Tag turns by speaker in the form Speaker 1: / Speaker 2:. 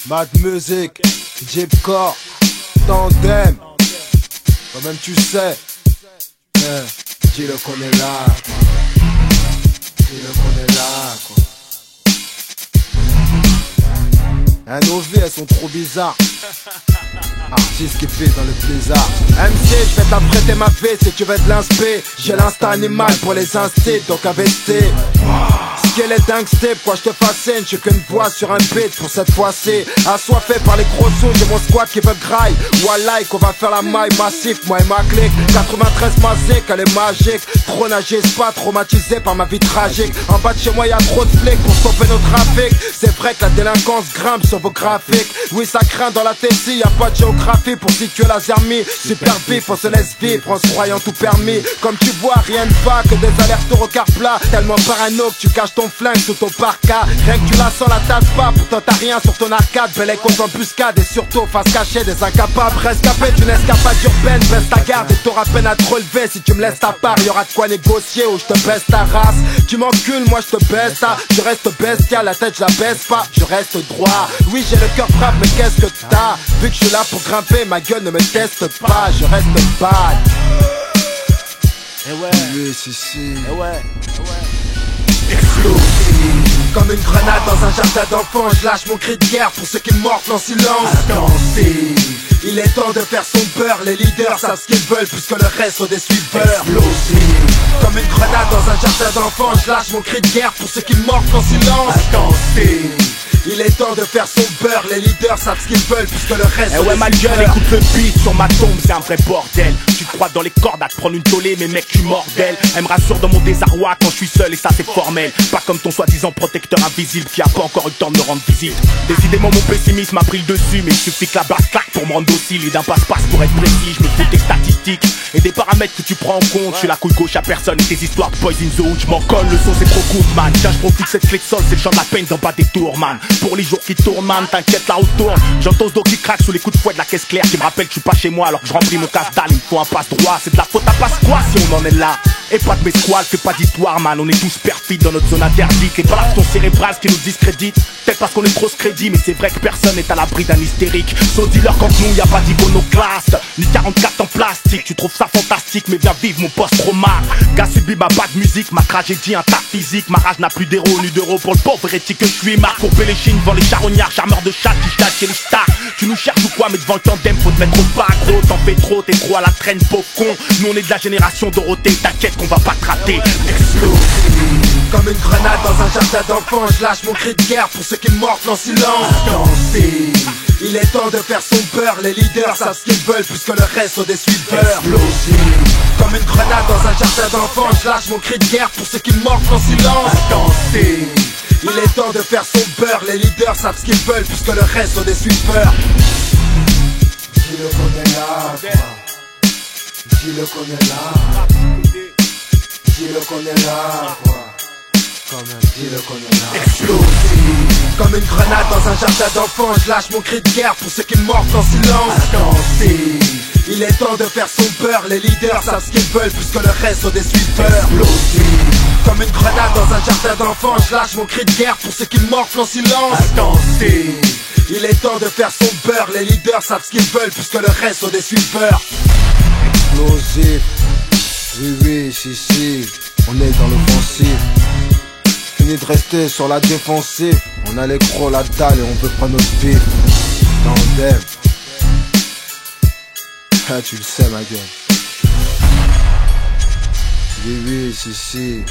Speaker 1: Mad Music, Jeep Core, Tandem. Toi-même tu sais, dis-le qu'on est là, quoi. Dis-le qu'on est là, quoi. Nos vies elles sont trop bizarres. Artiste qui fait dans le blizzard. MC, je vais t'apprêter ma vie si tu veux de l'inspé. J'ai l'instinct animal pour les instits, donc investis. Ce qu'elle est dingue, quoi je te fascine. J'ai qu'une voix sur un beat pour cette fois-ci. Assoiffé par les gros sous, j'ai mon squad qui veut graille. Wallah, qu'on va faire la maille massif, moi et ma clique. 93 magique, elle est magique. Trop nager, pas traumatisé par ma vie tragique. En bas de chez moi, y'a trop de flics pour stopper nos trafics. C'est vrai que la délinquance grimpe sur vos graphiques. Oui, ça craint dans la Tessie, y'a pas de géographie pour situer la zermie. Super vif, on se laisse vivre en se croyant tout permis. Comme tu vois, rien ne va que des allers-retours au car plat. Tellement parano que tu caches ton flingue sous ton parka. Rien que tu la sens, la tape pas, pourtant t'as rien sur ton arcade. Belle écho d'embuscade et surtout face cachée des incapables. Rescapé d'une escapade urbaine, baisse ta garde et t'auras peine à te relever. Si tu me laisses ta part, y'aura de quoi négocier ou je te baisse ta race. Tu m'encules, moi je te baisse ta. Je reste bestial, la tête je la baisse pas, je reste droit. Oui j'ai le cœur frappe, mais qu'est-ce que t'as? Vu que je suis là pour grimper, ma gueule ne me teste pas, je reste bad.
Speaker 2: Eh ouais,
Speaker 1: oui, si.
Speaker 2: Eh ouais.
Speaker 1: Explosive. Comme une grenade dans un jardin d'enfants, je lâche mon cri de guerre pour ceux qui morflent en silence. Attentif. Il est temps de faire son beurre, les leaders savent ce qu'ils veulent puisque le reste sont des suiveurs. Explosive. Comme une grenade dans un jardin d'enfants, je lâche mon cri de guerre pour ceux qui morflent en silence. Attentif. Il est temps de faire son beurre, les leaders savent ce qu'ils veulent puisque le reste
Speaker 2: ouais ma gueule, écoute le beat sur ma tombe, c'est un vrai bordel. Tu te crois dans les cordes à te prendre une tollée, mais mec tu mordel. Elle me rassure dans mon désarroi quand je suis seul et ça c'est formel. Pas comme ton soi-disant protecteur invisible qui a pas encore eu le temps de me rendre visite. Décidément mon pessimisme a pris le dessus, mais il suffit que la basse claque pour me rendre docile. Et d'un passe-passe pour être précis, je me fous des statistiques et des paramètres que tu prends en compte. Je suis la couille gauche à personne et tes histoires de poison zone. Je m'en colle, le son c'est trop cool man. Tiens je profite cette clé de sol, c'est le chant de la peine d'en bas des tours man. Pour les jours qui tournent man, t'inquiète la route tourne. J'entends ce dos qui craque sous les coups de fouet de la caisse claire qui me rappelle que je suis pas chez moi alors que je remplis mon casse-dalle. Il me faut un passe droit, c'est de la faute à passe quoi si on en est là. Et pas de mes squales, fais pas d'histoire man, on est tous perfides dans notre zone interdite. Les ton cérébral qui nous discrédite, peut-être parce qu'on est trop crédit, mais c'est vrai que personne n'est à l'abri d'un hystérique. So dis-leur quand nous y a pas d'iconoclaste, ni 44 en plastique. Tu trouves ça fantastique, mais viens vivre mon post-trauma. Gars subit ma bad musique, ma tragédie, un tas physique. Ma rage n'a plus d'héros ni d'euros pour le pauvre hérétique que je suis. Marc couper les chines devant les charognards, charmeurs de chat qui chez les stars. Tu nous cherches ou quoi, mais devant le tandem faut te mettre au pas gros. T'en fais trop, t'es trop à la traîne, pauvre con. Nous on est de la génération Dorothée, t'inquiète qu'on va pas te rater.
Speaker 1: Explosive. Comme une grenade dans un jardin d'enfants, je lâche mon cri de guerre pour ceux qui morflent en silence. Attentif. Il est temps de faire son beurre, les leaders savent ce qu'ils veulent puisque le reste sont des suiveurs. Explosive. Comme une grenade dans un jardin d'enfants, je lâche mon cri de guerre pour ceux qui morflent en silence. Attentif. Il est temps de faire son beurre, les leaders savent ce qu'ils veulent puisque le reste sont des suiveurs. Dis-le qu'on est là, quoi. Dis-le qu'on est là. Dis-le qu'on est là, quoi. Quand même, dis-le qu'on est là. Explosive. Comme une grenade dans un jardin d'enfants, je lâche mon cri de guerre pour ceux qui morflent en silence. Attentif. Il est temps de faire son beurre, les leaders savent ce qu'ils veulent puisque le reste sont des suiveurs. Explosive. Comme une grenade dans un jardin d'enfants, je lâche mon cri de guerre pour ceux qui morflent en silence. Attentif. Il est temps de faire son beurre, les leaders savent ce qu'ils veulent puisque le reste sont des suiveurs. Explosif. Oui, si, on est dans l'offensive. Fini de rester sur la défensive. On a les crocs, la dalle et on veut prendre notre bif. Tandem. Ah, tu le sais, ma gueule. Oui, si.